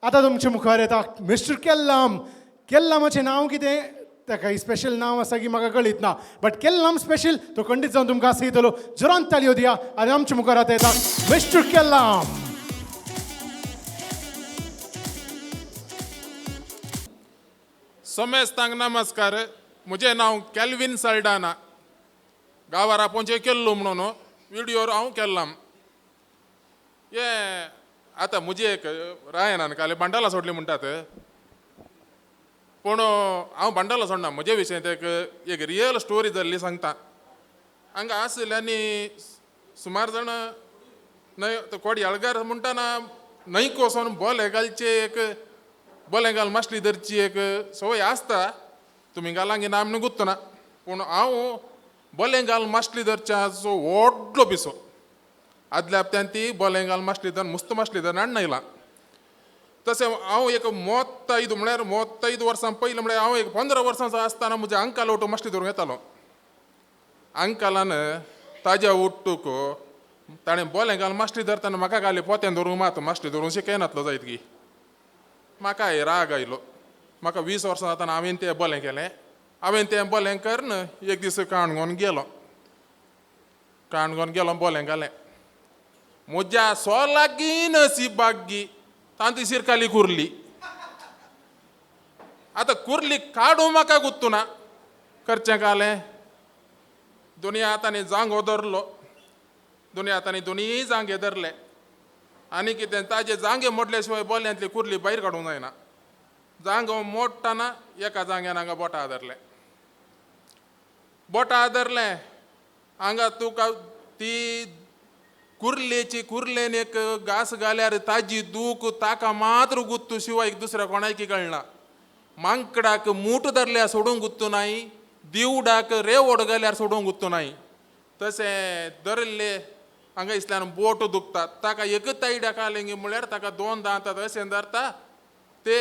आता तुमच्या मुखार येता मिस्टर केल्लाम. केल्लामाचें नांव कितें तें काही स्पेशल नांव आसा की म्हाका कळीत ना, बट केल्लाम स्पेशल तो खंडीत जावन तुमकां आसयतलो. जोरान तालयो दिया आनी आमच्या मुखार आतां येता मिस्टर केल्लाम. सोमेस्तांक नमस्कार. म्हजें नांव कॅल्विन सल्डाना. गांवार आपोवचें केल्लो म्हणून व्हिडिओर हांव केल्लाम. ये आतां म्हजी एक रायनान काले भांडाला सोडली म्हणटात, पूण हांव भांडाला सोडना. म्हजे विशयी एक रियल स्टोरी जाल्ली सांगता. हांगा आसलेल्यांनी सुमार जाण न्हय कोडी आळगार म्हणटाना न्हंयक वचोन बोले घालचे एक बोले घाल मासली धरची एक सवय आसता. तुमी घालांगी ना आमने गुत्तना, पूण हांव बोले घाल मासली धरच्याचो व्हडलो पिसो. आदल्या हप्त्यान ती बोले घाल मासली धर मुस्त मासली धर हाडून येयलां. तशें हांव एक 35 वर्सां पयलीं म्हळ्यार हांव एक 15 वर्सांचो आसतना म्हज्या अंकाल ओटो मासली धरूंक येतालो. अंकालान ताज्या ओट्टूक ताणें बोलें घाल मासली धरतना म्हाका घाली पोत्यान धरूंक मात मासली धरूंक शिकयनातलो जायत की. म्हाका राग आयलो. म्हाका 20 वर्सां जाताना हांवें तें बोलें केलें. हांवें तें बोलें करन एक दीस काणकोण गेलो. काणकोण गेलो बोलें घालें. म्हज्या सोलागी नसिबागी तांती सिरकाली कुर्ली. आतां कुर्ली काडूं म्हाका गुत्तुना. करचें कालें दोनी हातांनी जांगो धरलो. दोनी हातांनी दोनीय जांगे धरले आनी कितें ताजे जांगे मोडले शिवाय बोल्यांतली कुर्ली भायर काडूंक जायना. जांगो मोडटाना एका जांग्यान हांगा बोटां धरलें. बोटां धरलें हांगा तुका ती कुर्लेन एक घास घाल्यार ताजी दूख ताका मात्र गुत्तू शिवाय दुसऱ्या कोणायकी कळना. मांकडाक मूठ धरल्यार सोडूंक गुत्तू नाय, दिवडाक रेवोड घाल्यार सोडूंक गुत्तू नाय. तशें धरले हांगा इसल्यान बोट दुखता. ताका एकच तायड्या कालेंगी म्हळ्यार ताका 2 दांत अशें धरता. ते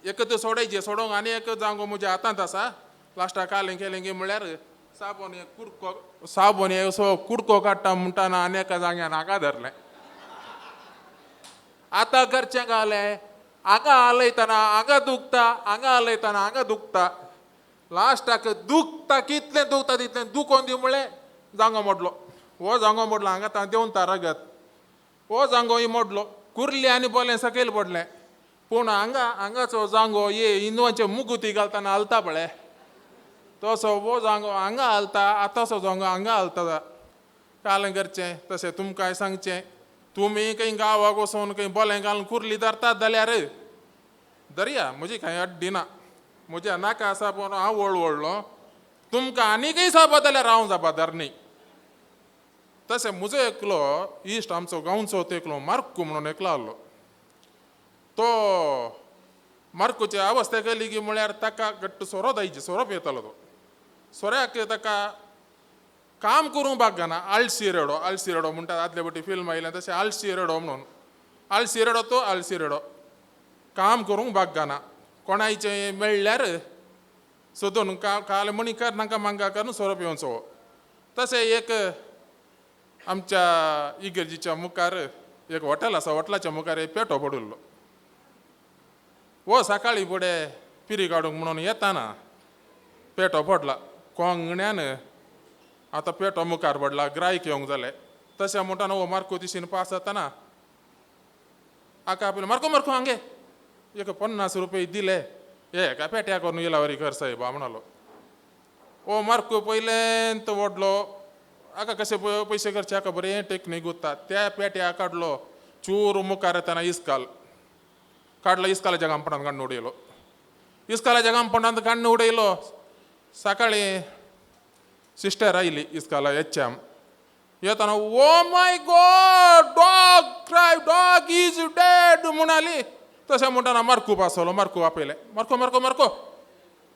एकच सोडायचे सोडोंक आनी एक जांगो म्हज्या हातांत आसा. लास्टाक कालें केलेंगी म्हळ्यार साबण असो कुडको काडटा म्हणटाना आनी एका जाग्यान हाका धरलें. आतां करचें कालें हांगा हालयतना हांगा दुखता, हांगा हालयतना हांगा दुखता. लास्टाक दुखता कितलें दुखता तितलें दुखोवन दी म्हळें जांगो मोडलो. हो जांगो मोडलो हांगा ता देंवन तारागत. हो जांगोय मोडलो. कुर्ली आनी बोलें सकयल पडलें. पूण हांगाचो जांगो ये हिंदवांचे मुगुती घालतना हालता पळय तसो वो जांगो हांगा हालता. तसो जांगो हांगा हालता. कालें करचें तशें तुमकांय सांगचें. तुमी खंय गांवाक वचोन खंय बोलें घालून कुर्ली धरतात जाल्यार धरया, म्हजी कांय अड्डी ना. म्हज्या नाका आसा पूण हांव वळवळ्ळो. तुमकां आनीकय जापा जाल्यार हांव जबाबदार न्ही. तशें म्हजो एकलो इश्ट आमचो गांवचो एकलो मार्कू म्हणून एकलो आहलो. तो मार्कूचे अवस्थे गेली की म्हळ्यार ताका घट्ट सोरो जायची. सोरो पियेतालो तो. सोऱ्याक ताका काम करूंक भाग घाना. आळशी रेडो म्हणटात. आदले फावटी फिल्म आयलें तशें आळशी रेडो म्हणून. आळशी रेडो काम करूंक भाग घाना. कोणायचें मेळ्ळ्यार सोदून काल मणी कर नाका मांगा कर सोरो पिवचो. तशें एक आमच्या इगर्जीच्या मुखार एक हॉटेल आसा. हॉटेलाच्या मुखार एक पेटो पडिल्लो. हो सकाळीं फुडें पिरी काडूंक म्हणून येताना पेटो पडला. कोंगण्यान आतां पेटो मुखार पडला. गिरायक येवंक जालें. तशें म्हणटाना हो मार्को दिशीन पास जाताना हाका आपयलें. मार्को हांगे एक 50 रुपया दिले. एका पेट्या करून येलावरी कर सायबा म्हणलो. ओ मार्को पयलेंत वडलो. हाका कशे पयशे करचे हाका बरें टेक्नीक उत्ता. त्या पेट्या काडलो. चूर मुखार येताना इस्काल काडलो. इस्कालाच्या गांपणांत काडून उडयलो. इस्कालाच्या गांपणांत काडून उडयलो. सकाळीं सिस्टर आयली इस्काला एचएम येताना oh my God dog is dead म्हणाली. तशें म्हणटाना मार्कू पासलो. मार्कू आपयलें. मार्को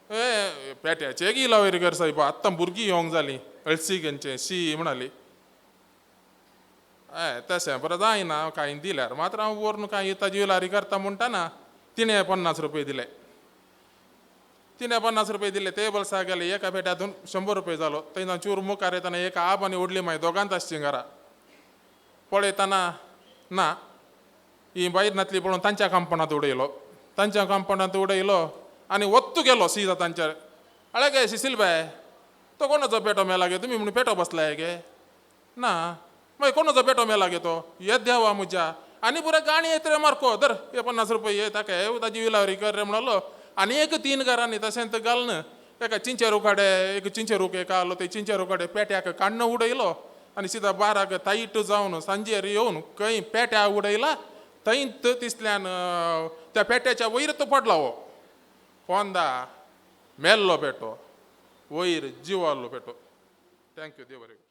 ए पेट्याचे गिला वयर कर सायबा. आत्तां भुरगीं येवंक जालीं. अळसिगेंचे शी म्हणाली. तशें बरें जायना. कांय दिल्यार मात्र हांव व्हरून कांय ताजी येलारी करता म्हणटाना तिणें 50 रुपया दिले. 50 रुपया दिले. टेबल्सा गेले. एका पेट्यातून 100 रुपया जालो. थंय चूर मुखार येताना एक आप आनी व्हडली माय दोगांत आसचीं घरा. पळयताना ना ही बाहेरनातली पळून तांच्या कांपणात उडयलो आणि वत्तू गेलो सीधा तांच्या अळे गे शिसील बाय तो कोणाचो पेटो मेला गे तुम्ही म्हणून पेटो बसलाय गे ना मागीर कोणाचो पेटो मेला गे तो येत द्यावा म्हज्या आनी पुरे गाणी येत रे मार्को धर हे 50 रुपये ये ताका हे ताजी विलावरी कर रे म्हणलो आनी एक 3 घरांनी तशें घालन एका चिंचेरू काडे एक चिंचेरूक एक आलो ते चिंचेरू काडे पेट्याक काडून उडयलो आनी सीधा बाराक ताईट जावन सांजेर येवन खंय पेट्या उडयला थंयत तिसल्यान त्या पेट्याच्या वयर तो पडला हो फोंदा मेल्लो पेटो वयर जिवाल्लो पेटो थँक्यू देव बरें